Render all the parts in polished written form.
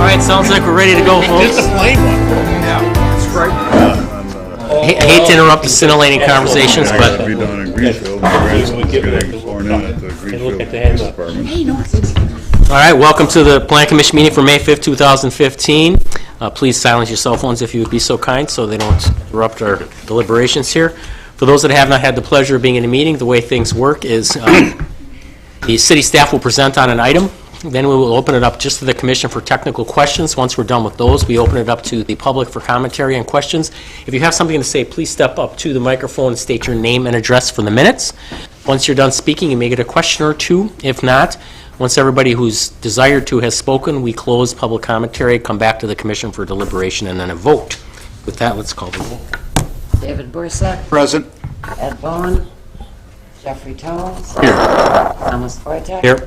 right, sounds like we're ready to go, folks. It's a plain one. Yeah, it's right. I hate to interrupt the scintillating conversations, but Be down in Greenfield. My grandson's getting sworn in at the Greenfield Police Department. all right, welcome to the Plan Commission meeting for May 5th, 2015. Please silence your cell phones if you would be so kind so they don't interrupt our deliberations here. For those that have not had the pleasure of being in a meeting, the way things work is the city staff will present on an item. Then we will open it up just to the commission for technical questions. Once we're done with those, we open it up to the public for commentary and questions. If you have something to say, please step up to the microphone and state your name and address for the minutes. Once you're done speaking, you may get a question or two. If not, once everybody who's desired to has spoken, we close public commentary, come back to the commission for deliberation, and then a vote. With that, let's call the vote. David Borsak. Present. Ed Bowen. Jeffrey Towles. Here. Thomas Wojtek. Here.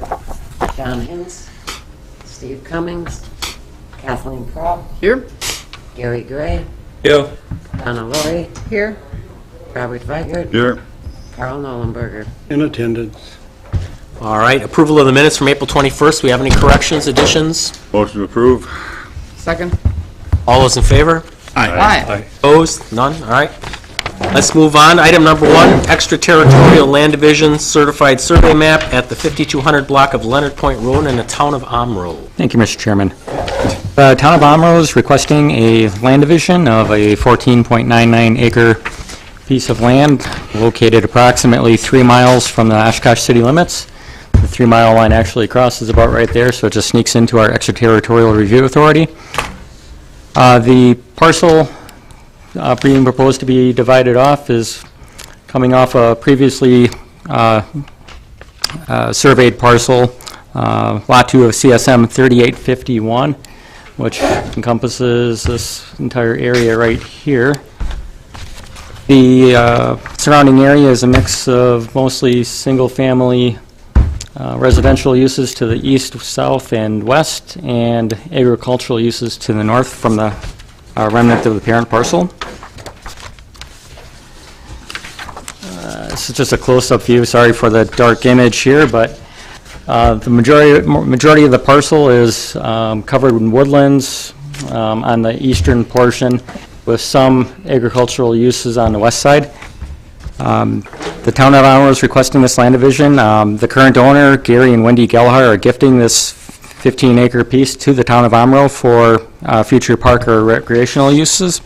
John Hinz. Steve Cummings. Kathleen Kropp. Here. Gary Gray. Here. Donna Lori. Here. Robert Weigert. Here. Carl Nolenberger. In attendance. All right, approval of the minutes from April 21st. Do we have any corrections, additions? Motion to approve. Second. All those in favor? Aye. Opposed? None? All right. Let's move on. Item number 1, extraterritorial land division certified survey map at the 5200 block of Leonard Point Road in the town of Omro. Thank you, Mr. Chairman. The town of Omro is requesting a land division of a 14.99 acre piece of land located approximately 3 miles from the Oshkosh city limits. The 3 mile line actually crosses about right there, so it just sneaks into our extraterritorial review authority. The parcel being proposed to be divided off is coming off a previously surveyed parcel, Lot 2 of CSM 3851, which encompasses this entire area right here. The surrounding area is a mix of mostly single-family residential uses to the east, south, and west, and agricultural uses to the north from the remnant of the parent parcel. This is just a close-up view. Sorry for the dark image here, but the majority of the parcel is covered in woodlands on the eastern portion, with some agricultural uses on the west side. The town of Omro is requesting this land division. The current owner, Gary and Wendy Gallagher, are gifting this 15-acre piece to the town of Omro for future park or recreational uses.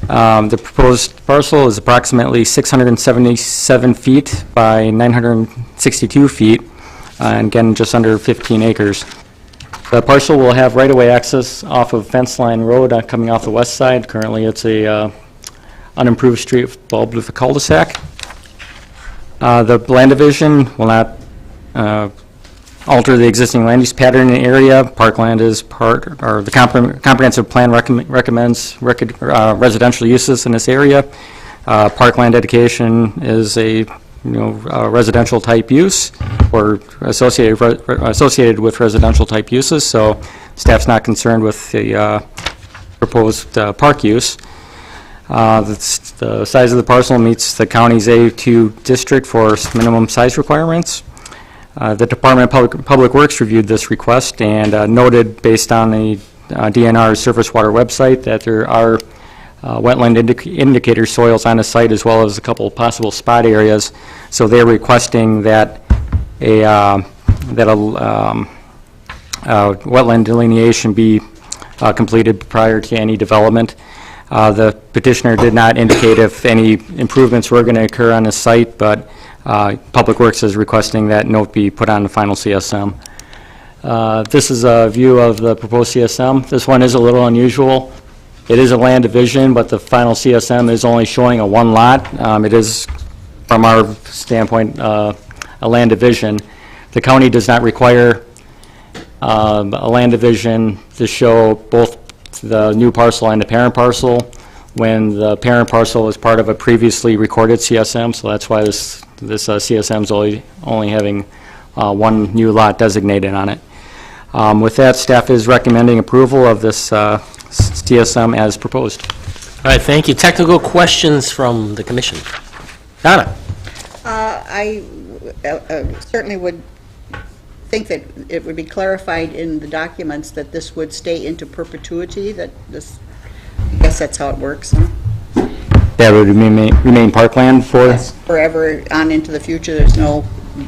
The proposed parcel is approximately 677 feet by 962 feet, and again, just under 15 acres. The parcel will have right-of-way access off of Fence Line Road coming off the west side. Currently, it's a unimproved street bulbed with a cul-de-sac. The land division will not alter the existing land use pattern in the area. Parkland is the comprehensive plan recommends residential uses in this area. Parkland dedication is a residential type use or associated with residential type uses, so staff's not concerned with the proposed park use. The size of the parcel meets the county's A2 district for minimum size requirements. The Department of Public Works reviewed this request and noted, based on the DNR surface water website, that there are wetland indicator soils on the site, as well as a couple of possible spot areas. So they're requesting that a wetland delineation be completed prior to any development. The petitioner did not indicate if any improvements were going to occur on the site, but Public Works is requesting that note be put on the final CSM. This is a view of the proposed CSM. This one is a little unusual. It is a land division, but the final CSM is only showing a one lot. It is, from our standpoint, a land division. The county does not require a land division to show both the new parcel and the parent parcel when the parent parcel is part of a previously recorded CSM, so that's why this CSM is only having one new lot designated on it. With that, staff is recommending approval of this CSM as proposed. All right, thank you. Technical questions from the commission. Donna. I certainly would think that it would be clarified in the documents that this would stay into perpetuity, that this, I guess that's how it works, huh? That would remain parkland for? Forever on into the future, there's no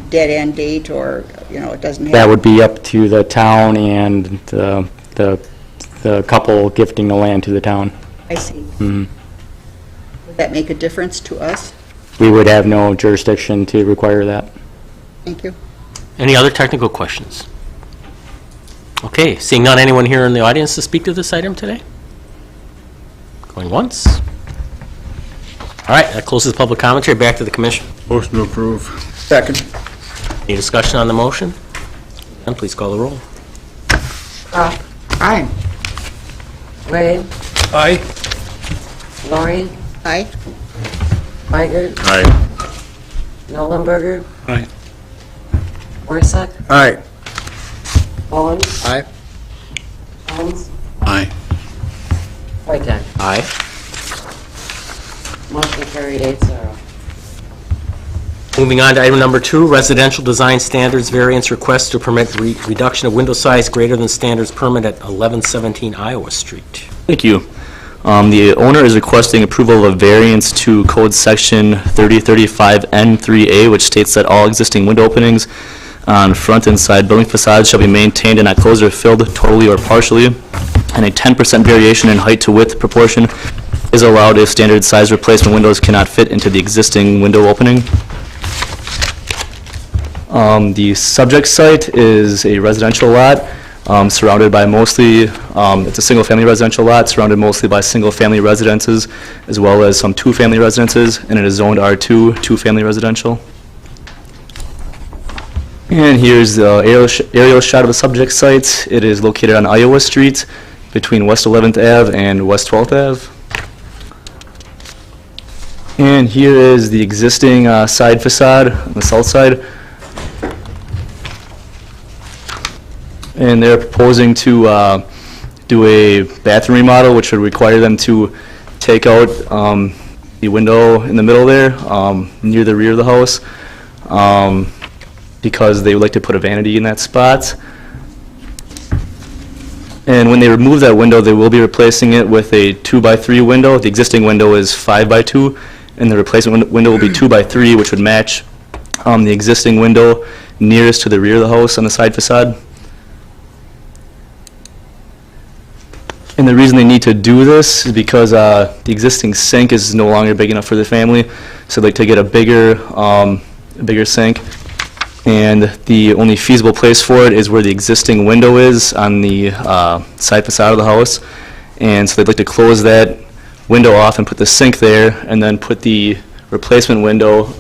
dead-end date, or, you know, it doesn't have... That would be up to the town and the couple gifting the land to the town. I see. Mhm. Would that make a difference to us? We would have no jurisdiction to require that. Thank you. Any other technical questions? Okay, seeing none, anyone here in the audience to speak to this item today? Going once? All right, that closes public commentary. Back to the commission. Motion to approve. Second. Any discussion on the motion? And please call the roll. Crop, Aye. Wade, Aye. Lori, Aye? Weigert, Aye. Nolenberger, Aye. Warsack, Aye. Owens, Aye. Holmes, Aye. Whitehead. Aye. Motion carried 8-0. Moving on to item number 2, residential design standards variance request to permit reduction of window size greater than standards permit at 1117 Iowa Street. Thank you. The owner is requesting approval of a variance to Code Section 3035N3A, which states that all existing window openings on front and side building facades shall be maintained and not closed or filled totally or partially, and a 10% variation in height to width proportion is allowed if standard size replacement windows cannot fit into the existing window opening. The subject site is a residential lot surrounded by mostly, it's a single-family residential lot surrounded mostly by single-family residences as well as some two-family residences, and it is zoned R2, two-family residential. And here's the aerial shot of the subject site. It is located on Iowa Street between West 11th Ave and West 12th Ave. And here is the existing side facade on the south side. And they're proposing to do a bathroom remodel, which would require them to take out the window in the middle there, near the rear of the house, because they would like to put a vanity in that spot. And when they remove that window, they will be replacing it with a 2x3 window. The existing window is 5x2, and the replacement window will be 2x3, which would match the existing window nearest to the rear of the house on the side facade. And the reason they need to do this is because the existing sink is no longer big enough for the family, so they'd like to get a bigger sink. And the only feasible place for it is where the existing window is on the side facade of the house. And so they'd like to close that window off and put the sink there, and then put the replacement window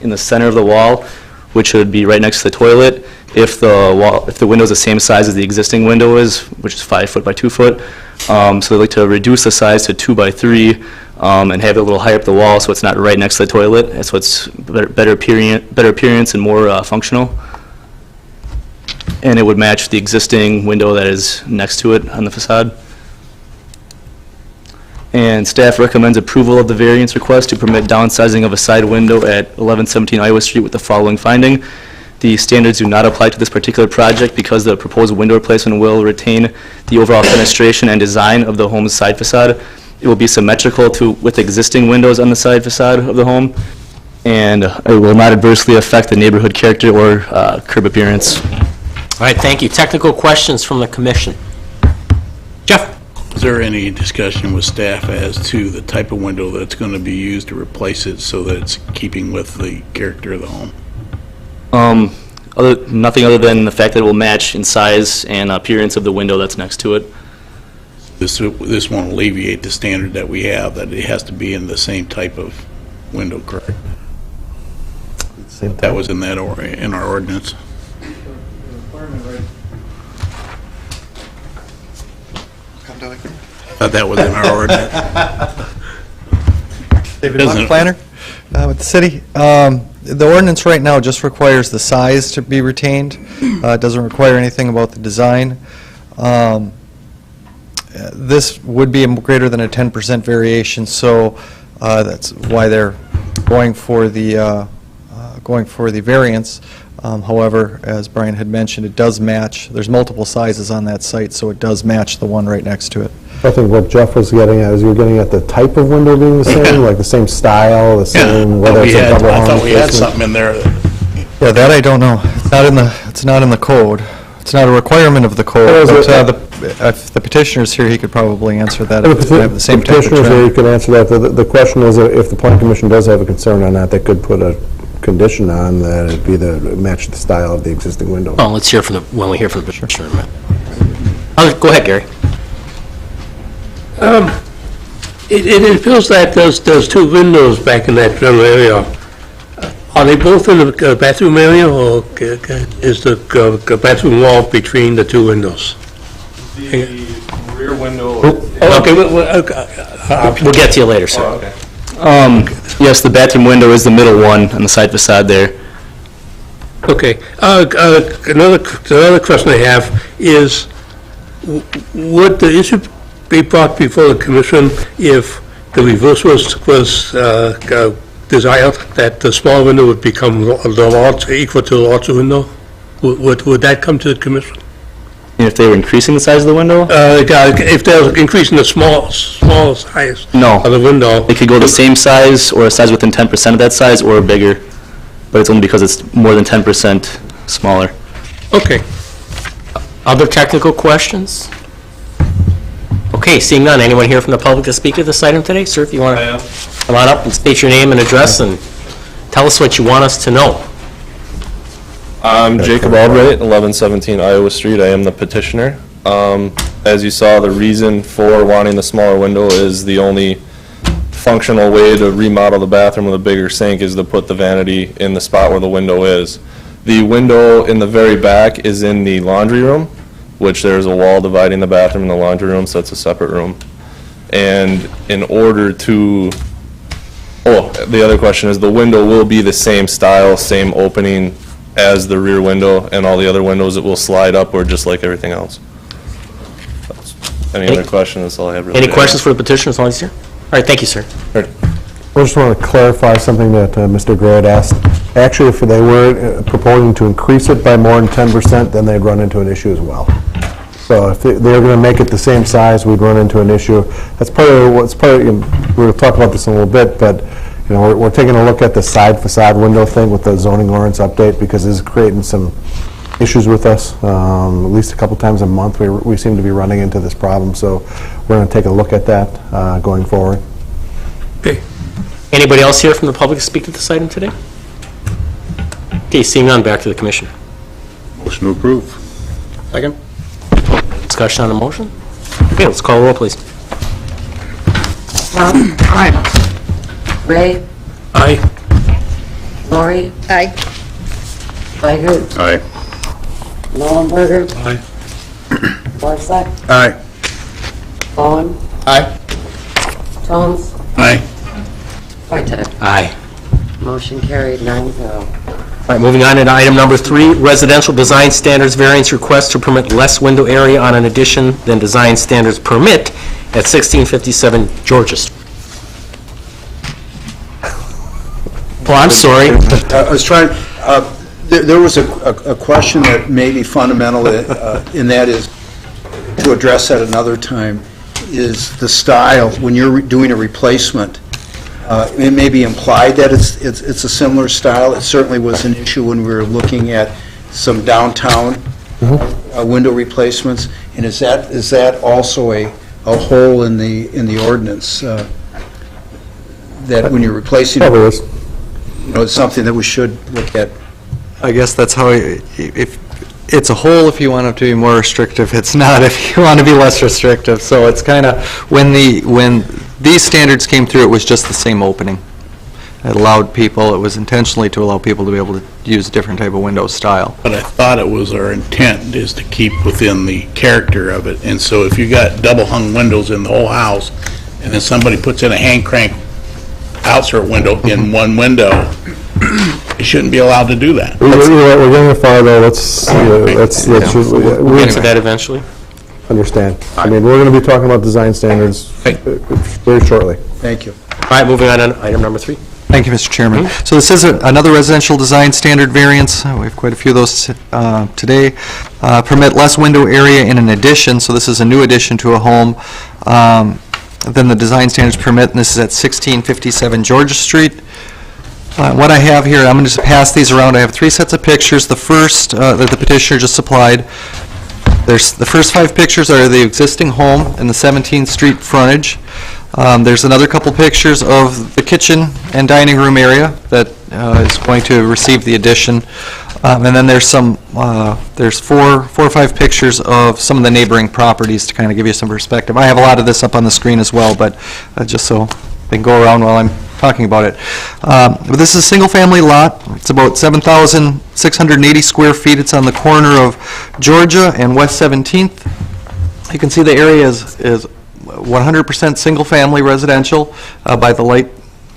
in the center of the wall, which would be right next to the toilet. If the window is the same size as the existing window is, which is 5 foot by 2 foot, so they'd like to reduce the size to 2x3 and have it a little higher up the wall, so it's not right next to the toilet. So it's better appearance and more functional. And it would match the existing window that is next to it on the facade. And staff recommends approval of the variance request to permit downsizing of a side window at 1117 Iowa Street with the following finding. The standards do not apply to this particular project because the proposed window replacement will retain the overall fenestration and design of the home's side facade. It will be symmetrical with existing windows on the side facade of the home, and it will not adversely affect the neighborhood character or curb appearance. All right, thank you. Technical questions from the commission. Jeff? Is there any discussion with staff as to the type of window that's going to be used to replace it so that it's keeping with the character of the home? Nothing other than the fact that it will match in size and appearance of the window that's next to it. This won't alleviate the standard that we have, that it has to be in the same type of window, correct? That was in in our ordinance. Thought that was in our ordinance. David Doesn't Buck, it- planner with the city. The ordinance right now just requires the size to be retained. It doesn't require anything about the design. This would be greater than a 10% variation, so that's why they're going for the variance. However, as Brian had mentioned, it does match, there's multiple sizes on that site, so it does match the one right next to it. I think what Jeff was getting at is you're getting at the type of window being the same, like the same style, the same, whether it's a double hung. I thought we had placement. something in there. Yeah, that I don't know. It's not in the code. It's not a requirement of the code, but if the petitioner's here, he could probably answer that if they have the same type of Petitioner's here, you trim. can answer that. The question is, if the plan commission does have a concern on that, they could put a condition on that it'd be match the style of the existing window. Well, let's hear when we hear from the petitioner. Go ahead, Gary. It appears that there's two windows back in that general area. Are they both in the bathroom area, or is the bathroom wall between the two windows? The rear window. Okay, We'll get to you later, sir. Okay. Yes, the bathroom window is the middle one on the side facade there. okay. Another question I have is, would the issue be brought before the commission if the reverse was desired, that the small window would become the large, equal to the larger window? Would that come to the commission? And if they were increasing the size of the window, If they're increasing the small size No. of the window? it could go the same size or a size within 10% of that size or bigger, but it's only because it's more than 10% smaller. Okay. Other technical questions? Okay, seeing none, anyone here from the public to speak to this item today? Sir, if you want to come on up and state your name and address and tell us what you want us to know. I'm Jacob Albright, 1117 Iowa Street. I am the petitioner. As you saw, the reason for wanting the smaller window is the only functional way to remodel the bathroom with a bigger sink is to put the vanity in the spot where the window is. The window in the very back is in the laundry room, which there's a wall dividing the bathroom and the laundry room, so it's a separate room. And in order to, the other question is, the window will be the same style, same opening as the rear window, and all the other windows, it will slide upward just like everything else. Any other questions? That's all I have. Really. Any questions for the petitioner as long as he's here? All right, thank you, sir. I just want to clarify something that Mr. Gray had asked. Actually, if they were proposing to increase it by more than 10%, then they'd run into an issue as well. So if they're going to make it the same size, we'd run into an issue. That's part of what's we'll talk about this in a little bit, but you know, we're taking a look at the side facade window thing with the zoning ordinance update because it's creating some issues with us. At least a couple times a month, we seem to be running into this problem. So we're going to take a look at that going forward. Okay. Anybody else here from the public to speak to this item today? Okay, seeing none, back to the commission. Motion to approve. Second. Discussion on the motion? Okay, let's call the roll, please. Tom? Aye. Ray? Aye. Lori? Aye. Weigert? Aye. Nolenberger? Aye. Forsythe? Aye. Bowen? Aye. Jones? Aye. Whitehead? Aye. Motion carried 9-0. All right, moving on to item number 3, residential design standards variance request to permit less window area on an addition than design standards permit at 1657 Georgia Street. Oh, I'm sorry. I was trying, there was a question that may be fundamental, and that is, to address at another time, is the style, when you're doing a replacement, it may be implied that it's a similar style. It certainly was an issue when we were looking at some downtown window replacements. And is that also a hole in the ordinance, that when you're replacing, Probably is. you know, it's something that we should look at? I guess that's how, if, it's a hole if you want it to be more restrictive, it's not if you want to be less restrictive. So it's kind of, when these standards came through, it was just the same opening. It allowed people, it was intentionally to allow people to be able to use a different type of window style. But I thought it was our intent is to keep within the character of it. And so if you got double hung windows in the whole house, and then somebody puts in a hand crank outsert window in one window, you shouldn't be allowed to do that. We're getting far though. Let's We'll get to that eventually. understand. I mean, we're going to be talking about design standards very shortly. Thank you. All right, moving on to item number 3. Thank you, Mr. Chairman. So this is another residential design standard variance. We have quite a few of those today. Permit less window area in an addition, so this is a new addition to a home than the design standards permit, and this is at 1657 Georgia Street. What I have here, I'm going to just pass these around. I have 3 sets of pictures. The first that the petitioner just supplied, the first 5 pictures are the existing home and the 17th Street frontage. There's another couple pictures of the kitchen and dining room area that is going to receive the addition. And then there's there's four or five pictures of some of the neighboring properties to kind of give you some perspective. I have a lot of this up on the screen as well, but just so they can go around while I'm talking about it. But this is a single-family lot. It's about 7,680 square feet. It's on the corner of Georgia and West 17th. You can see the area is 100% single-family residential by the light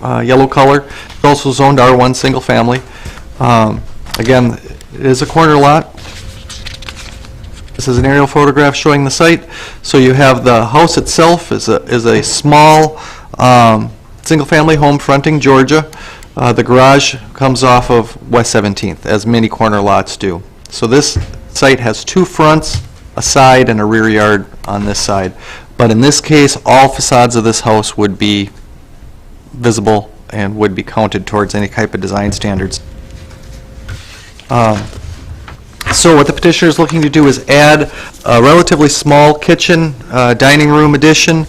yellow color. It's also zoned R1 single-family. Again, it is a corner lot. This is an aerial photograph showing the site. So you have the house itself is a small single-family home fronting Georgia. The garage comes off of West 17th, as many corner lots do. So this site has 2 fronts, a side, and a rear yard on this side. But in this case, all facades of this house would be visible and would be counted towards any type of design standards. So what the petitioner is looking to do is add a relatively small kitchen, dining room addition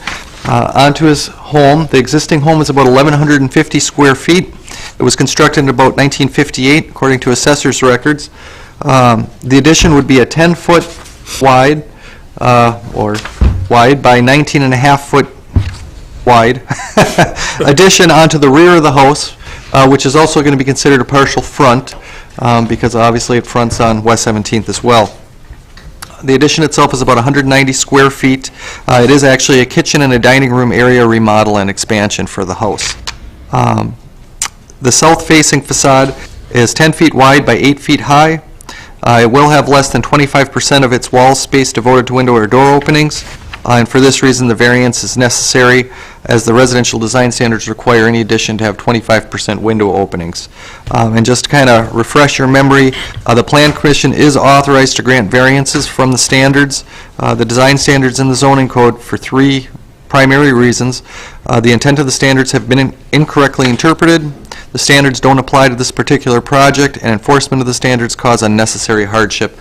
onto his home. The existing home is about 1,150 square feet. It was constructed in about 1958, according to assessor's records. The addition would be a 10-foot wide, or wide by 19.5-foot wide addition onto the rear of the house, which is also going to be considered a partial front, because obviously it fronts on West 17th as well. The addition itself is about 190 square feet. It is actually a kitchen and a dining room area remodel and expansion for the house. The south-facing facade is 10 feet wide by 8 feet high. It will have less than 25% of its wall space devoted to window or door openings. And for this reason, the variance is necessary, as the residential design standards require any addition to have 25% window openings. And just to kind of refresh your memory, the Plan Commission is authorized to grant variances from the standards, the design standards in the zoning code, for 3 primary reasons. The intent of the standards have been incorrectly interpreted, the standards don't apply to this particular project, and enforcement of the standards cause unnecessary hardship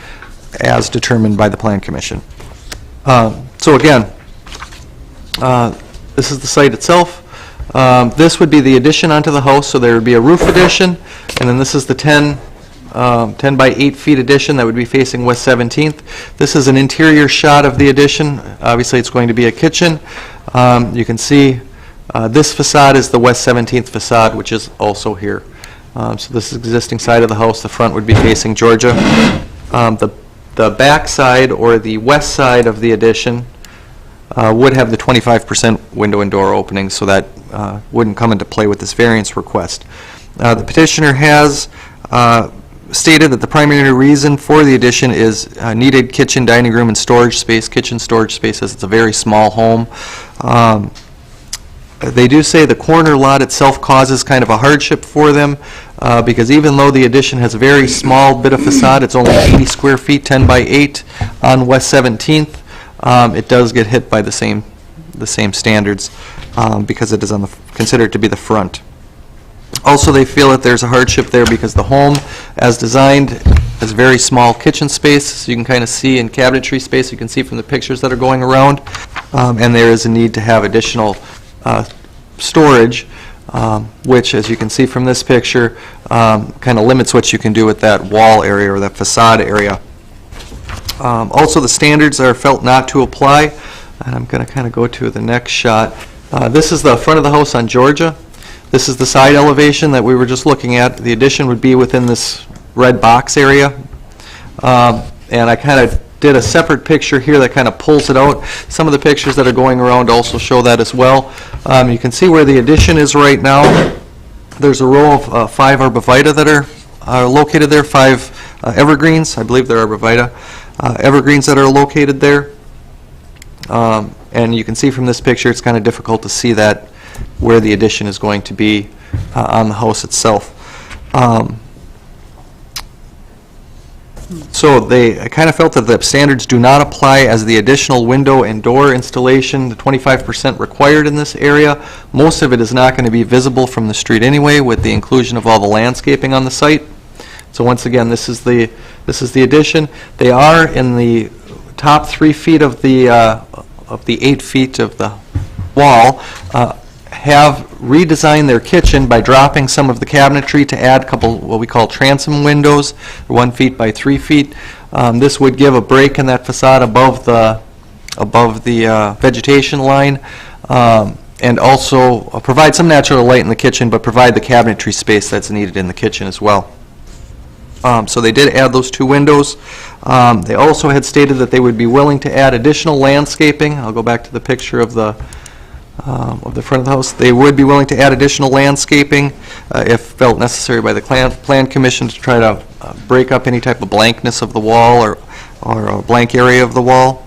as determined by the Plan Commission. So again, this is the site itself. This would be the addition onto the house, so there would be a roof addition, and then this is the 10 by 8 feet addition that would be facing West 17th. This is an interior shot of the addition. Obviously, it's going to be a kitchen. You can see this facade is the West 17th facade, which is also here. So this is the existing side of the house. The front would be facing Georgia. The back side, or the west side of the addition, would have the 25% window and door openings, so that wouldn't come into play with this variance request. The petitioner has stated that the primary reason for the addition is needed kitchen, dining room, and storage space. Kitchen, storage space, as it's a very small home. They do say the corner lot itself causes kind of a hardship for them, because even though the addition has a very small bit of facade, it's only 80 square feet, 10 by 8 on West 17th, it does get hit by the same standards, because it is considered to be the front. Also, they feel that there's a hardship there because the home, as designed, has very small kitchen space, so you can kind of see in cabinetry space, you can see from the pictures that are going around, and there is a need to have additional storage, which, as you can see from this picture, kind of limits what you can do with that wall area or that facade area. Also, the standards are felt not to apply, and I'm going to kind of go to the next shot. This is the front of the house on Georgia. This is the side elevation that we were just looking at. The addition would be within this red box area, and I kind of did a separate picture here that kind of pulls it out. Some of the pictures that are going around also show that as well. You can see where the addition is right now. There's a row of 5 arborvitae that are located there, 5 evergreens. I believe they're arborvitae. Evergreens that are located there. And you can see from this picture, it's kind of difficult to see that where the addition is going to be on the house itself. So they kind of felt that the standards do not apply as the additional window and door installation, the 25% required in this area. Most of it is not going to be visible from the street anyway, with the inclusion of all the landscaping on the site. So once again, this is the addition. They are in the top 3 feet of the 8 feet of the wall, have redesigned their kitchen by dropping some of the cabinetry to add a couple what we call transom windows, 1 feet by 3 feet. This would give a break in that facade above the vegetation line, and also provide some natural light in the kitchen, but provide the cabinetry space that's needed in the kitchen as well. So they did add those 2 windows. They also had stated that they would be willing to add additional landscaping. I'll go back to the picture of the front of the house. They would be willing to add additional landscaping if felt necessary by the Plan Commission to try to break up any type of blankness of the wall or a blank area of the wall.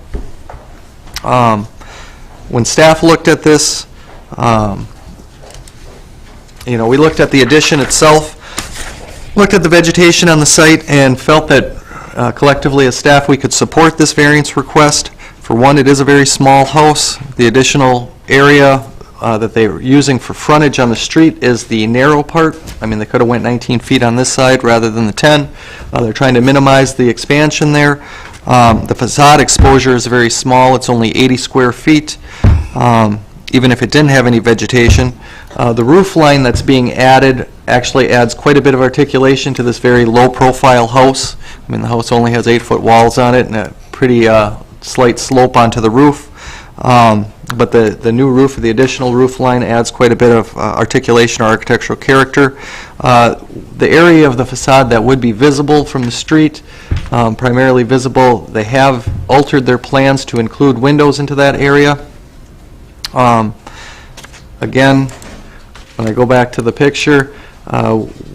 When staff looked at this, we looked at the addition itself, looked at the vegetation on the site, and felt that collectively as staff we could support this variance request. For one, it is a very small house. The additional area that they were using for frontage on the street is the narrow part. I mean, they could have went 19 feet on this side rather than the 10. They're trying to minimize the expansion there. The facade exposure is very small. It's only 80 square feet, even if it didn't have any vegetation. The roof line that's being added actually adds quite a bit of articulation to this very low-profile house. I mean, the house only has 8-foot walls on it and a pretty slight slope onto the roof. But the new roof, or the additional roof line, adds quite a bit of articulation or architectural character. The area of the facade that would be visible from the street, primarily visible, they have altered their plans to include windows into that area. Again, when I go back to the picture,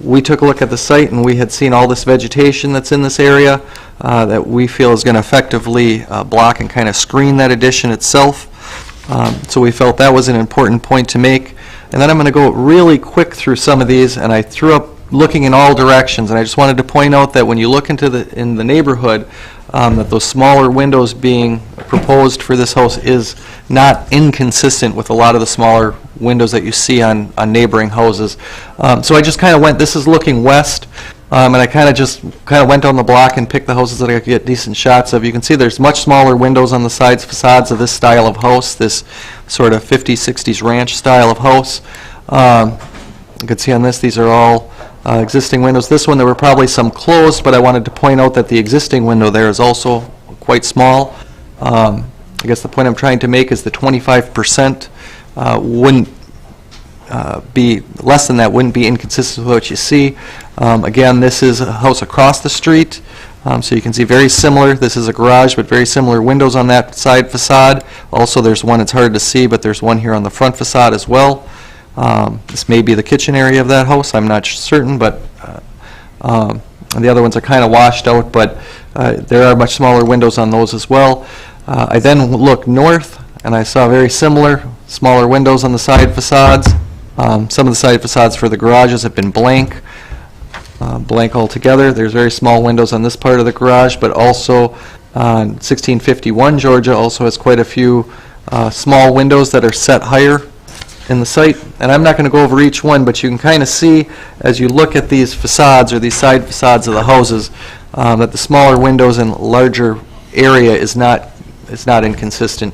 we took a look at the site and we had seen all this vegetation that's in this area that we feel is going to effectively block and kind of screen that addition itself. So we felt that was an important point to make. And then I'm going to go really quick through some of these, and I threw up looking in all directions, and I just wanted to point out that when you look into in the neighborhood, that those smaller windows being proposed for this house is not inconsistent with a lot of the smaller windows that you see on neighboring houses. So I just kind of went, this is looking west, and I kind of went down the block and picked the houses that I could get decent shots of. You can see there's much smaller windows on the sides facades of this style of house, this sort of 50s, 60s ranch style of house. You can see on this, these are all existing windows. This one, there were probably some closed, but I wanted to point out that the existing window there is also quite small. I guess the point I'm trying to make is the 25% wouldn't be, less than that wouldn't be inconsistent with what you see. Again, this is a house across the street, so you can see very similar. This is a garage, but very similar windows on that side facade. Also, there's one, it's hard to see, but there's one here on the front facade as well. This may be the kitchen area of that house, I'm not certain, but the other ones are kind of washed out, but there are much smaller windows on those as well. I then looked north, and I saw very similar, smaller windows on the side facades. Some of the side facades for the garages have been blank altogether. There's very small windows on this part of the garage, but also 1651 Georgia also has quite a few small windows that are set higher in the site. And I'm not going to go over each one, but you can kind of see as you look at these facades or these side facades of the houses that the smaller windows and larger area is not inconsistent.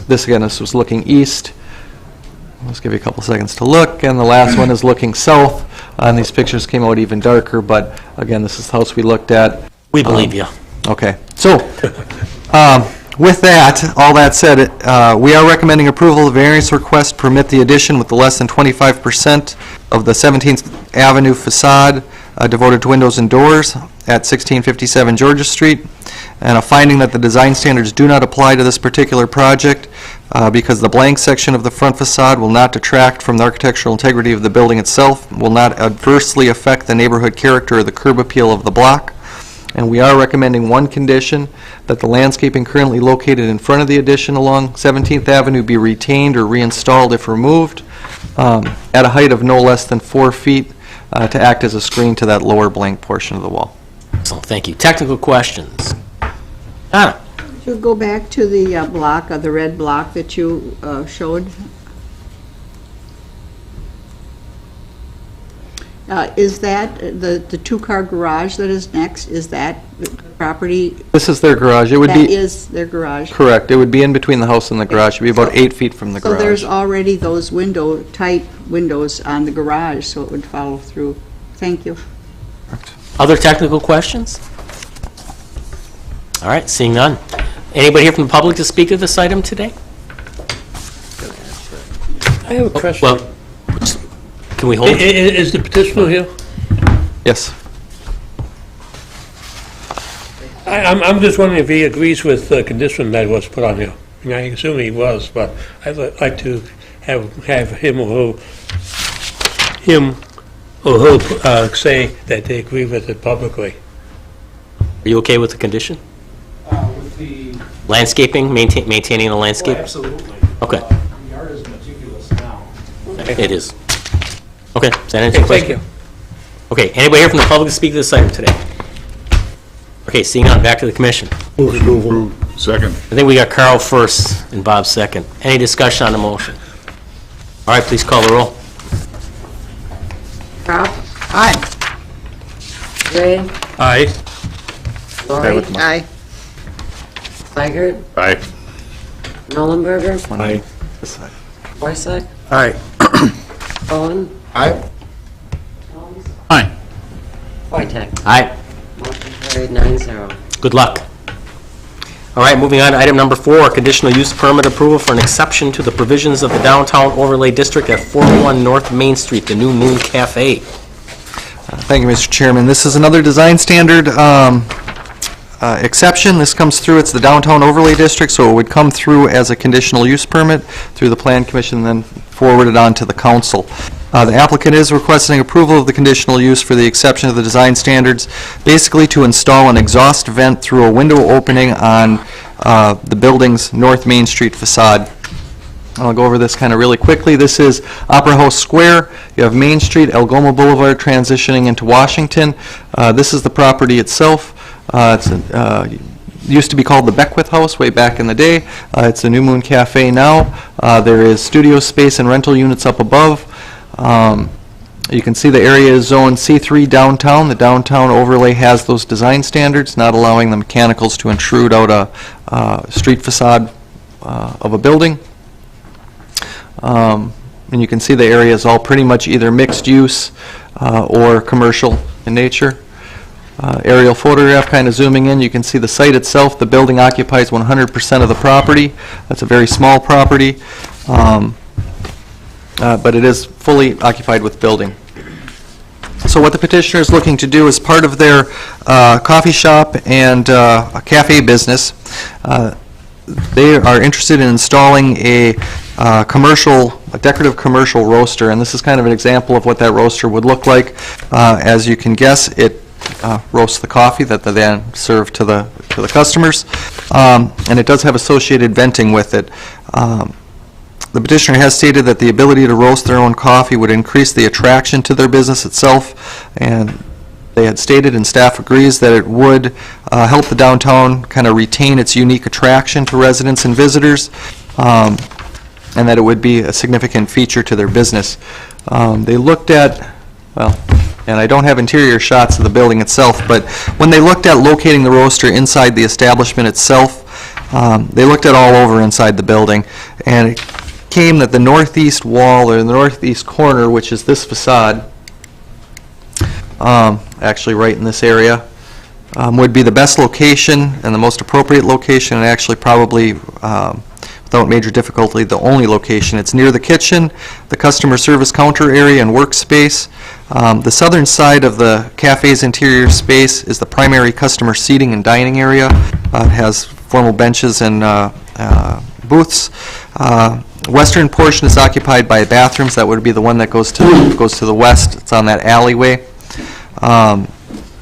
This again, this was looking east. Let's give you a couple seconds to look, and the last one is looking south. And these pictures came out even darker, but again, this is the house we looked at. We believe you. Okay, so with that, all that said, we are recommending approval of the variance request to permit the addition with the less than 25% of the 17th Avenue facade devoted to windows and doors at 1657 Georgia Street, and a finding that the design standards do not apply to this particular project because the blank section of the front facade will not detract from the architectural integrity of the building itself, will not adversely affect the neighborhood character or the curb appeal of the block, And we are recommending one condition, that the landscaping currently located in front of the addition along 17th Avenue be retained or reinstalled if removed, at a height of no less than 4 feet to act as a screen to that lower blank portion of the wall. Excellent, thank you. Technical questions? Donna? Could you go back to the block, the red block that you showed? Is that the two-car garage that is next, is that the property? This is their garage. It would be... That is their garage? Correct. It would be in between the house and the garage. It would be about 8 feet from the garage. So there's already those type windows on the garage, so it would follow through. Thank you. Other technical questions? All right, seeing none. Anybody here from the public to speak to this item today? I have a question. Well, can we hold it? Is the petitioner here? Yes. I'm just wondering if he agrees with the condition that was put on here. I mean, I assume he was, but I'd like to have him or her say that they agree with it publicly. Are you okay with the condition? With the... Landscaping, maintaining the landscape? Oh, absolutely. Okay. The yard is meticulous now. It is. Okay, does that answer your question? Thank you. Okay, anybody here from the public to speak to this item today? Okay, seeing none, back to the commission. Second. I think we got Carl first and Bob second. Any discussion on the motion? All right, please call the roll. Crop, Aye. Ray, Aye. Lori, Aye. Weigert, Aye. Nolenberger, Aye. Boyce, Aye. Owen, Aye. Aye. Wojtek. Aye. Motion carried 9-0. Good luck. All right, moving on to item number 4, conditional use permit approval for an exception to the provisions of the downtown overlay district at 401 North Main Street, the New Moon Cafe. Thank you, Mr. Chairman. This is another design standard exception. This comes through, it's the downtown overlay district, so it would come through as a conditional use permit through the Plan Commission and then forwarded on to the council. The applicant is requesting approval of the conditional use for the exception of the design standards, basically to install an exhaust vent through a window opening on the building's North Main Street facade. I'll go over this kind of really quickly. This is Opera House Square. You have Main Street, Algoma Boulevard transitioning into Washington. This is the property itself. It used to be called the Beckwith House way back in the day. It's a New Moon Cafe now. There is studio space and rental units up above. You can see the area is zoned C3 downtown. The downtown overlay has those design standards, not allowing the mechanicals to intrude out a street facade of a building. And you can see the area is all pretty much either mixed use or commercial in nature. Aerial photograph kind of zooming in, you can see the site itself. The building occupies 100% of the property. That's a very small property, but it is fully occupied with building. So what the petitioner is looking to do is part of their coffee shop and a cafe business. They are interested in installing a decorative commercial roaster, and this is kind of an example of what that roaster would look like. As you can guess, it roasts the coffee that they then serve to the customers, and it does have associated venting with it. The petitioner has stated that the ability to roast their own coffee would increase the attraction to their business itself, and they had stated, and staff agrees, that it would help the downtown kind of retain its unique attraction to residents and visitors, and that it would be a significant feature to their business. They looked at, well, and I don't have interior shots of the building itself, but when they looked at locating the roaster inside the establishment itself, they looked at all over inside the building, and it came that the northeast wall, or the northeast corner, which is this facade, actually right in this area, would be the best location and the most appropriate location, and actually probably, without major difficulty, the only location. It's near the kitchen, the customer service counter area and workspace. The southern side of the cafe's interior space is the primary customer seating and dining area. It has formal benches and booths. Western portion is occupied by bathrooms. That would be the one that goes to the west. It's on that alleyway.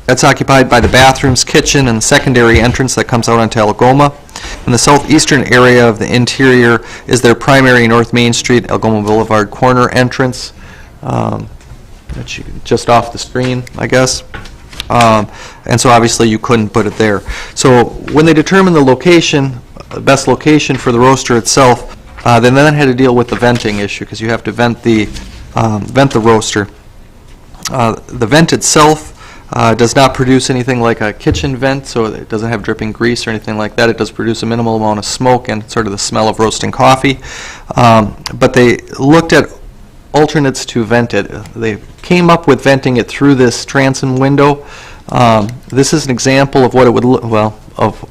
That's occupied by the bathrooms, kitchen, and the secondary entrance that comes out onto Algoma. In the southeastern area of the interior is their primary North Main Street, Algoma Boulevard corner entrance, just off the screen, I guess. And so obviously you couldn't put it there. So when they determined the location, the best location for the roaster itself, they then had to deal with the venting issue, because you have to vent the roaster. The vent itself does not produce anything like a kitchen vent, so it doesn't have dripping grease or anything like that. It does produce a minimal amount of smoke and sort of the smell of roasting coffee. But they looked at alternates to vent it. They came up with venting it through this transom window. This is an example of what it would look, well, of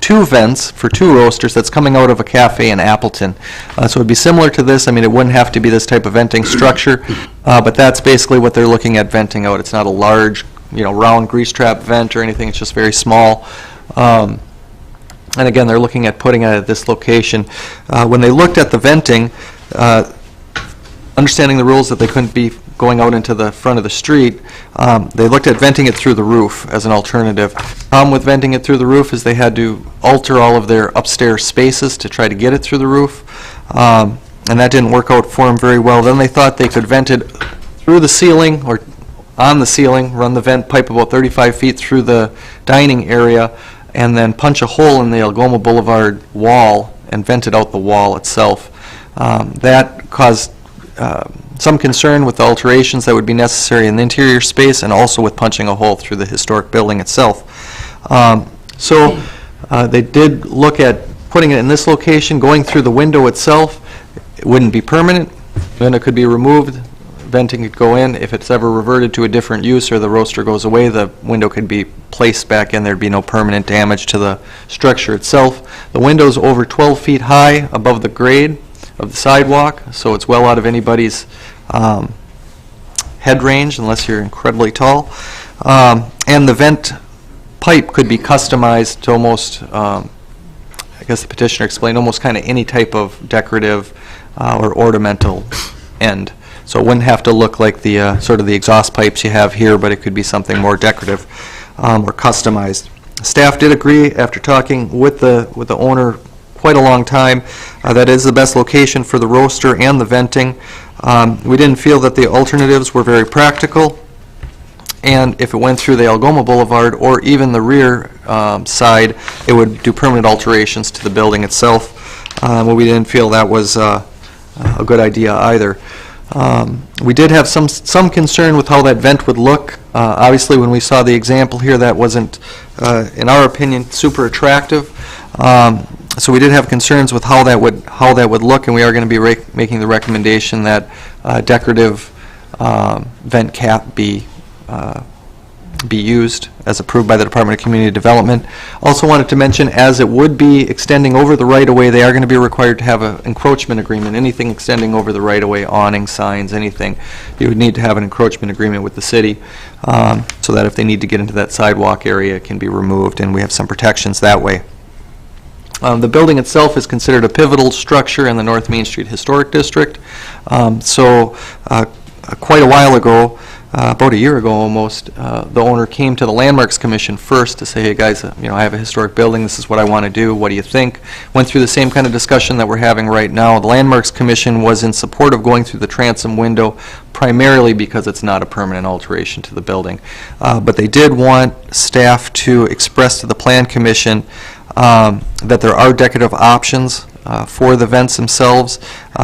two vents for two roasters that's coming out of a cafe in Appleton. So it would be similar to this. I mean, it wouldn't have to be this type of venting structure, but that's basically what they're looking at venting out. It's not a large, round grease trap vent or anything. It's just very small. And again, they're looking at putting it at this location. When they looked at the venting, understanding the rules that they couldn't be going out into the front of the street, they looked at venting it through the roof as an alternative. Problem with venting it through the roof is they had to alter all of their upstairs spaces to try to get it through the roof, and that didn't work out for them very well. Then they thought they could vent it through the ceiling or on the ceiling, run the vent pipe about 35 feet through the dining area, and then punch a hole in the Algoma Boulevard wall and vent it out the wall itself. That caused some concern with the alterations that would be necessary in the interior space, and also with punching a hole through the historic building itself. So they did look at putting it in this location, going through the window itself. It wouldn't be permanent. Then it could be removed. Venting could go in. If it's ever reverted to a different use or the roaster goes away, the window could be placed back in. There'd be no permanent damage to the structure itself. The window's over 12 feet high above the grade of the sidewalk, so it's well out of anybody's head range unless you're incredibly tall. And the vent pipe could be customized to almost, I guess the petitioner explained, almost kind of any type of decorative or ornamental end. So it wouldn't have to look like the sort of the exhaust pipes you have here, but it could be something more decorative or customized. Staff did agree, after talking with the owner quite a long time, that is the best location for the roaster and the venting. We didn't feel that the alternatives were very practical, and if it went through the Algoma Boulevard or even the rear side, it would do permanent alterations to the building itself. But we didn't feel that was a good idea either. We did have some concern with how that vent would look. Obviously, when we saw the example here, that wasn't, in our opinion, super attractive. So we did have concerns with how that would look, and we are going to be making the recommendation that decorative vent cap be used as approved by the Department of Community Development. Also wanted to mention, as it would be extending over the right-of-way, they are going to be required to have an encroachment agreement. Anything extending over the right-of-way, awning, signs, anything, you would need to have an encroachment agreement with the city so that if they need to get into that sidewalk area, it can be removed, and we have some protections that way. The building itself is considered a pivotal structure in the North Main Street Historic District. So quite a while ago, about a year ago almost, the owner came to the Landmarks Commission first to say, hey guys, I have a historic building, this is what I want to do, what do you think? Went through the same kind of discussion that we're having right now. The Landmarks Commission was in support of going through the transom window, primarily because it's not a permanent alteration to the building. But they did want staff to express to the Plan Commission that there are decorative options for the vents themselves.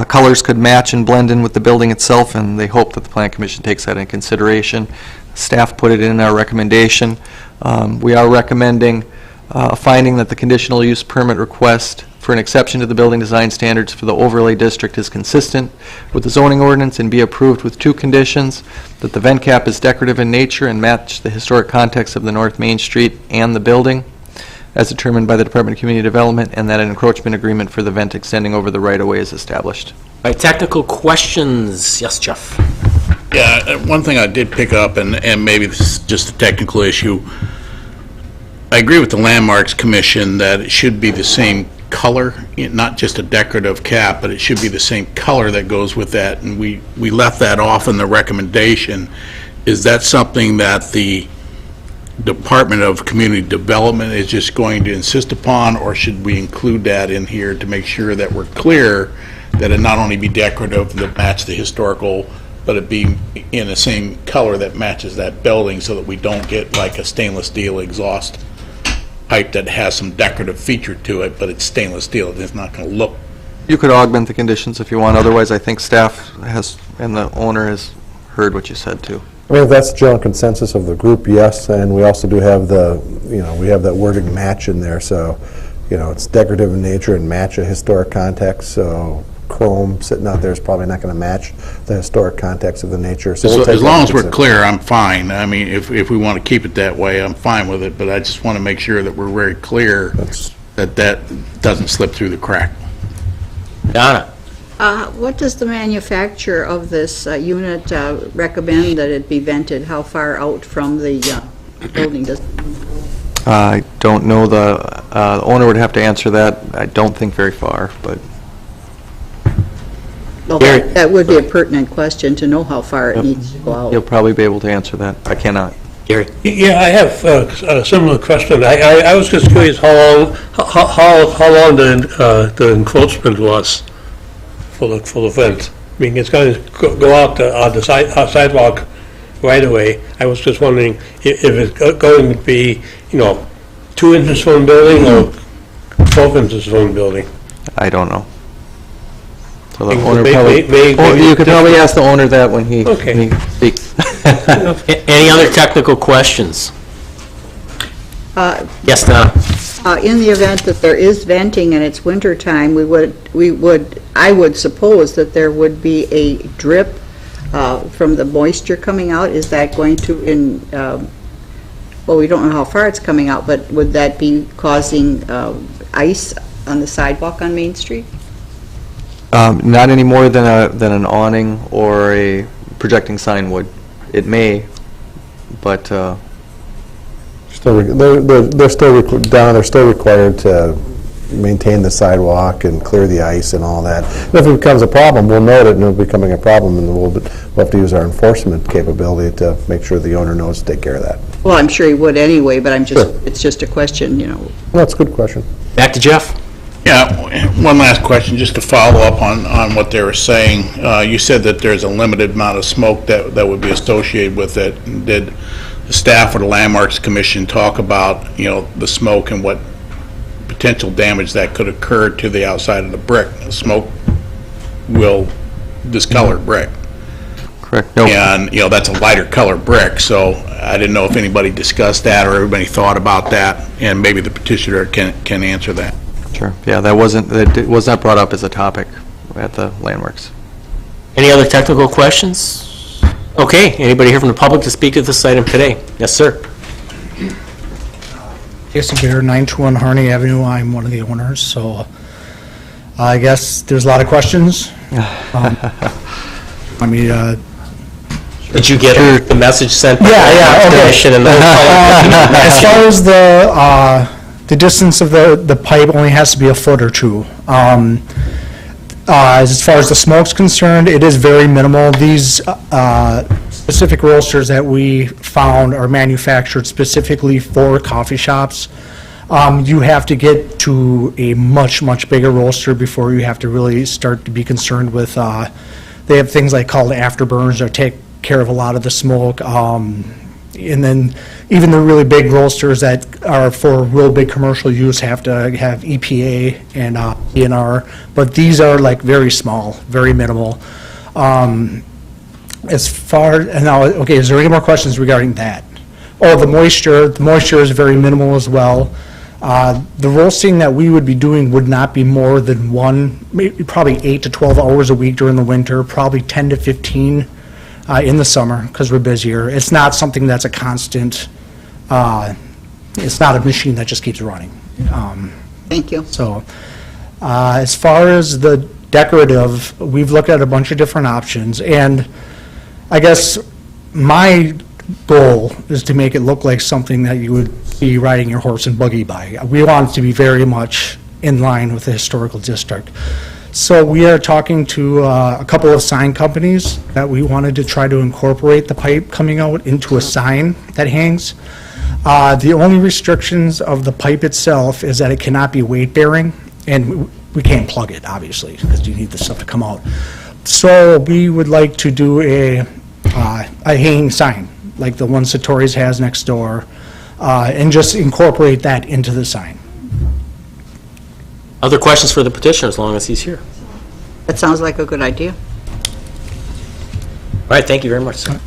Colors could match and blend in with the building itself, and they hope that the Plan Commission takes that into consideration. Staff put it in our recommendation. We are recommending finding that the conditional use permit request for an exception to the building design standards for the overlay district is consistent with the zoning ordinance and be approved with two conditions: that the vent cap is decorative in nature and match the historic context of the North Main Street and the building as determined by the Department of Community Development, and that an encroachment agreement for the vent extending over the right-of-way is established. All right, technical questions. Yes, Jeff. Yeah, one thing I did pick up, and maybe this is just a technical issue, I agree with the Landmarks Commission that it should be the same color, not just a decorative cap, but it should be the same color that goes with that, and we left that off in the recommendation. Is that something that the Department of Community Development is just going to insist upon, or should we include that in here to make sure that we're clear that it not only be decorative that match the historical, but it be in the same color that matches that building, so that we don't get like a stainless steel exhaust pipe that has some decorative feature to it, but it's stainless steel. It's not going to look. You could augment the conditions if you want, otherwise I think staff has, and the owner has heard what you said too. I mean, if that's the general consensus of the group, yes, and we also do have the, we have that wording match in there, so, it's decorative in nature and match a historic context, so chrome sitting out there is probably not going to match the historic context of the nature. So we'll take as long that as we're into clear, I'm fine. I mean, if we want to keep it that way, I'm fine with it, but I just want to make sure that we're very clear that doesn't slip through the crack. Donna? What does the manufacturer of this unit recommend that it be vented? How far out from the building does? I don't know, the owner would have to answer that. I don't think very far, but. Well, that would be a pertinent question to know how far it needs to go out. You'll probably be able to answer that. I cannot. Gary? Yeah, I have a similar question. I was just curious how long the encroachment was for the vent. I mean, it's going to go out on the sidewalk right away. I was just wondering if it's going to be, 2 inches from the building or 12 inches from the building. I don't know. So the Maybe- owner maybe- probably, you could probably ask the owner that when he speaks. Any other technical questions? Yes, Donna? In the event that there is venting and it's winter time, I would suppose that there would be a drip from the moisture coming out. Is that going to, well, we don't know how far it's coming out, but would that be causing ice on the sidewalk on Main Street? Not any more than an awning or a projecting sign would. It may, but they're still required to maintain the sidewalk and clear the ice and all that. And if it becomes a problem, we'll note it, and it'll be becoming a problem, and we'll have to use our enforcement capability to make sure the owner knows to take care of that. Well, I'm sure he would anyway, but Sure. it's just a question, Well, that's a good question. Back to Jeff? Yeah, one last question, just to follow up on what they were saying. You said that there's a limited amount of smoke that would be associated with it. Did the staff or the Landmarks Commission talk about, the smoke and what potential damage that could occur to the outside of the brick? Smoke will discolor brick. correct. No. And, that's a lighter color brick, so I didn't know if anybody discussed that or everybody thought about that, and maybe the petitioner can answer that. Sure. Yeah, that was not brought up as a topic at the Landworks. Any other technical questions? Okay, anybody here from the public to speak to this item today? Yes, sir. Jason Bear, 921 Harney Avenue. I'm one of the owners, so I guess there's a lot of questions. Did you get the message sent? Yeah, okay. As far as the distance of the pipe only has to be a foot or two. As far as the smoke's concerned, it is very minimal. These specific roasters that we found are manufactured specifically for coffee shops. You have to get to a much, much bigger roaster before you have to really start to be concerned with, they have things like called afterburners that take care of a lot of the smoke. And then even the really big roasters that are for real big commercial use have to have EPA and ENR, but these are like very small, very minimal. As far, and now, okay, is there any more questions regarding that? Oh, the moisture is very minimal as well. The roasting that we would be doing would not be more than probably 8 to 12 hours a week during the winter, probably 10 to 15 in the summer, because we're busier. It's not something that's a constant, it's not a machine that just keeps running. Thank you. So, as far as the decorative, we've looked at a bunch of different options, and I guess my goal is to make it look like something that you would be riding your horse and buggy by. We want it to be very much in line with the historical district. So we are talking to a couple of sign companies that we wanted to try to incorporate the pipe coming out into a sign that hangs. The only restrictions of the pipe itself is that it cannot be weight-bearing, and we can't plug it, obviously, because you need the stuff to come out. So we would like to do a hanging sign, like the one Satori's has next door, and just incorporate that into the sign. Other questions for the petitioner, as long as he's here? That sounds like a good idea. All right, thank you very much, sir.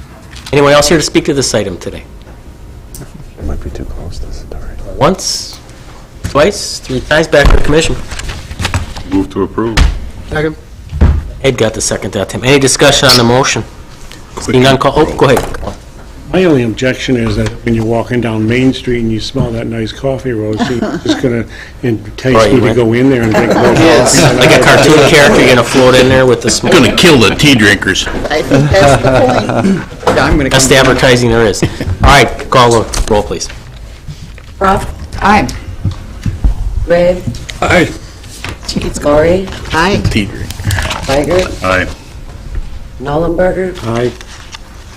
Anyone else here to speak to this item today? It might be too close to Satori. Once, twice, 3 times, back to the commission. Move to approve. Second. Ed got the second that time. Any discussion on the motion? Seeing none, call, oh, go ahead. My only objection is that when you're walking down Main Street and you smell that nice coffee roast, you're just going to entice you to go in there and drink more coffee. Like a cartoon character, you're going to float in there with the smoke. Going to kill the tea drinkers. I think that's the point. I'm gonna That's the advertising there is. All right, call the roll, please. Ruff, Aye. Red, Aye. Lori, Aye. Tea drink. Weigert, Aye. Nollenberger, Aye.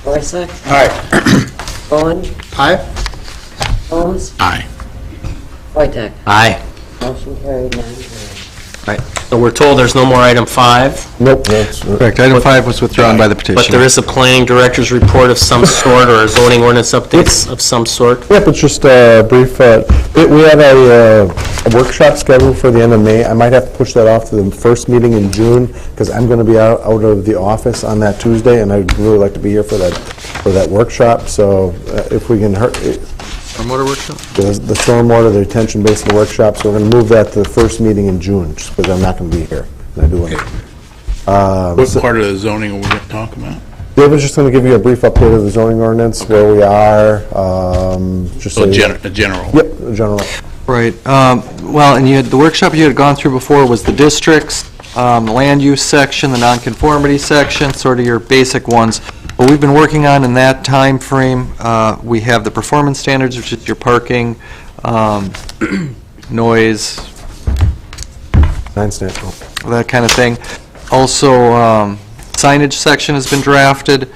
Boyce, Aye. Bowen, Aye. Holmes, Aye. Wojtek. Aye. Motion carried 9-0. All right, so we're told there's no more item 5. Nope, that's, Correct, item 5 was withdrawn by the But there petitioner. is a planning director's report of some sort, or a zoning ordinance updates of some sort. yep, it's just a brief, we have a workshop scheduled for the end of May. I might have to push that off to the first meeting in June, because I'm going to be out of the office on that Tuesday, and I'd really like to be here for that workshop, so if we can, Stormwater workshop? the stormwater, the retention basin workshop, so we're going to move that to the first meeting in June, just because I'm not going to be here. And I do want What part of the zoning are we going to talk about? Dave was just going to give you a brief update of the zoning ordinance, where we are, just So so you- a general. Yep, a general. Right, well, and the workshop you had gone through before was the districts, the land use section, the nonconformity section, sort of your basic ones. What we've been working on in that time frame, we have the performance standards, which is your parking, noise, that kind of thing. Also, signage section has been drafted.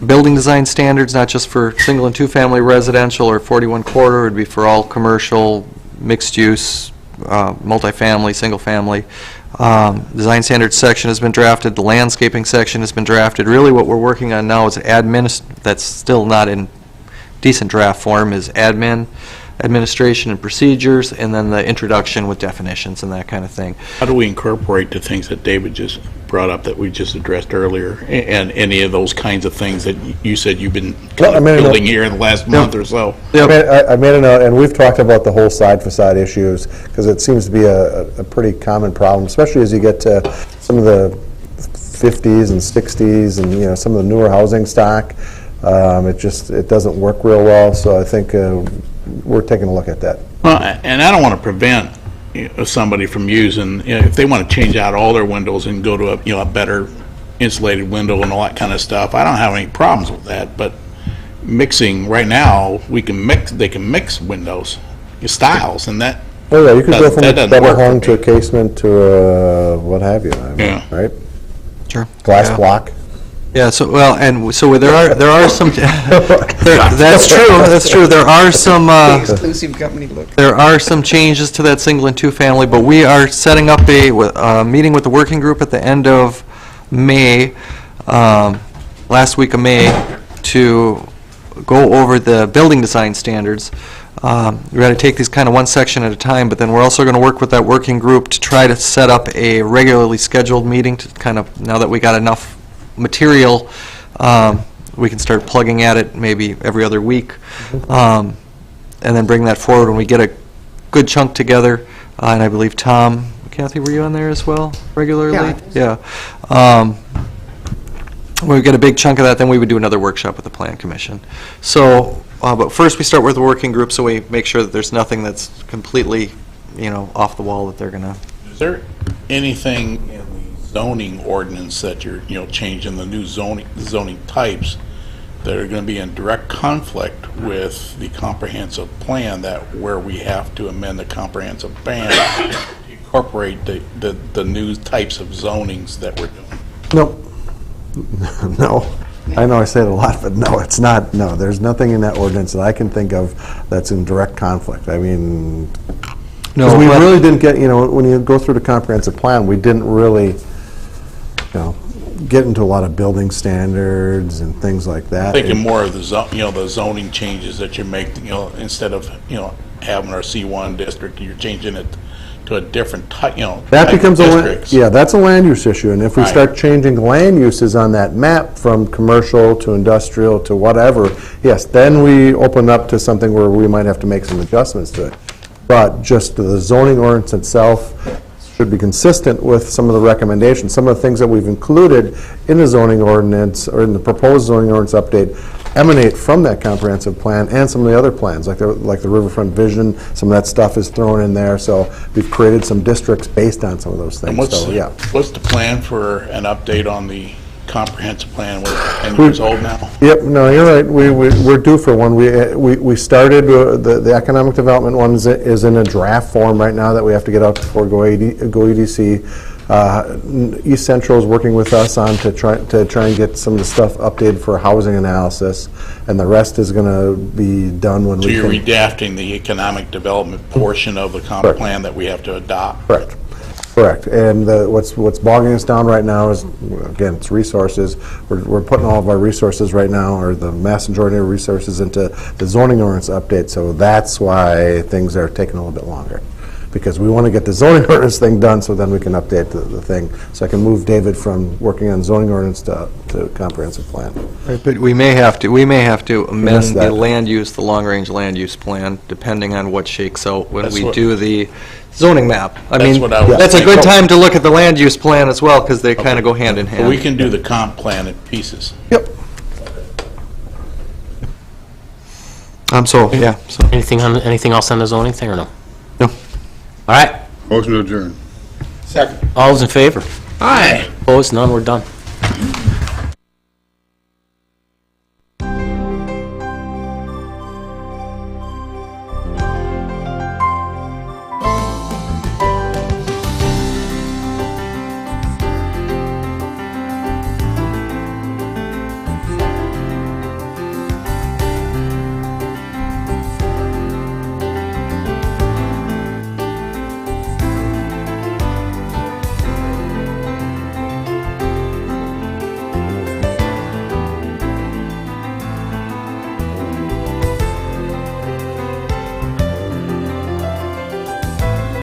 Building design standards, not just for single and two-family residential or 41 quarter, it would be for all commercial, mixed use, multifamily, single-family. Design standards section has been drafted, the landscaping section has been drafted. Really what we're working on now is that's still not in decent draft form, is administration and procedures, and then the introduction with definitions and that kind of thing. How do we incorporate the things that David just brought up that we just addressed earlier, and any of those kinds of things that you said you've been building here in the last month or so? I made a note, and we've talked about the whole side facade issues, because it seems to be a pretty common problem, especially as you get to some of the 50s and 60s and, some of the newer housing stock. It doesn't work real well, so I think we're taking a look at that. Well, and I don't want to prevent somebody from using, if they want to change out all their windows and go to a better insulated window and all that kind of stuff, I don't have any problems with that, but mixing, right now, they can mix windows, styles, and that. Oh, yeah, you could go from a doesn't double work for hung to a me. casement to a what have you, Yeah. right? Sure. Glass Yeah. block. Yeah, so, well, and so there are some, that's true, there are some, Exclusive company look. there are some changes to that single and two-family, but we are setting up a meeting with the working group at the end of May, last week of May, to go over the building design standards. We're going to take these kind of one section at a time, but then we're also going to work with that working group to try to set up a regularly scheduled meeting to kind of, now that we got enough material, we can start plugging at it maybe every other week, and then bring that forward when we get a good chunk together. And I believe Tom, Kathy, were you on there as well regularly? Yeah. When we get a big chunk of that, then we would do another workshop with the Plan Commission. So, but first we start with the working group, so we make sure that there's nothing that's completely, off the wall that they're going to. Is there anything in the zoning ordinance that you're, changing the new zoning types that are going to be in direct conflict with the comprehensive plan, that where we have to amend the comprehensive plan to incorporate the new types of zonings that we're doing? Nope. No. I know I say it a lot, but no, it's not, no, there's nothing in that ordinance that I can think of that's in direct conflict. I mean, because we really didn't get, when you go through the comprehensive plan, we didn't really, get into a lot of building standards and things like that. Thinking more of the the zoning changes that you make, instead of, having our C1 district, you're changing it to a different type, That becomes districts. that's a land use issue, and if we Right. start changing land uses on that map from commercial to industrial to whatever, yes, then we open up to something where we might have to make some adjustments to it. But just the zoning ordinance itself should be consistent with some of the recommendations. Some of the things that we've included in the zoning ordinance, or in the proposed zoning ordinance update, emanate from that comprehensive plan and some of the other plans, like the riverfront vision. Some of that stuff is thrown in there, so we've created some districts based on some of those things. And So, yeah. what's the plan for an update on the comprehensive plan? We're 10 years old now. Yep, no, you're right. We're due for one. We started, the economic development one is in a draft form right now that we have to get out before go EDC. East Central is working with us on to try and get some of the stuff updated for housing analysis, and the rest is going to be done when So we you're can. redacting the economic development portion of the comp Correct. plan that we have to adopt. Correct. And what's bogging us down right now is, again, it's resources. We're putting all of our resources right now, or the mass majority of resources, into the zoning ordinance update, so that's why things are taking a little bit longer. Because we want to get the zoning ordinance thing done, so then we can update the thing. So I can move David from working on zoning ordinance to comprehensive plan. Right, but we may have to amend Missed the that. the long-range land use plan, depending on what shakes out when That's we what- do the zoning map. I That's mean, what I was that's a good thinking. time to look at the land use plan as well, because they kind of go hand in But we hand. can do the comp plan in pieces. So Anything else on the zoning thing, or no? No. All right, Motion to adjourn. Second. all those in favor? Aye. Opposed? None, we're done.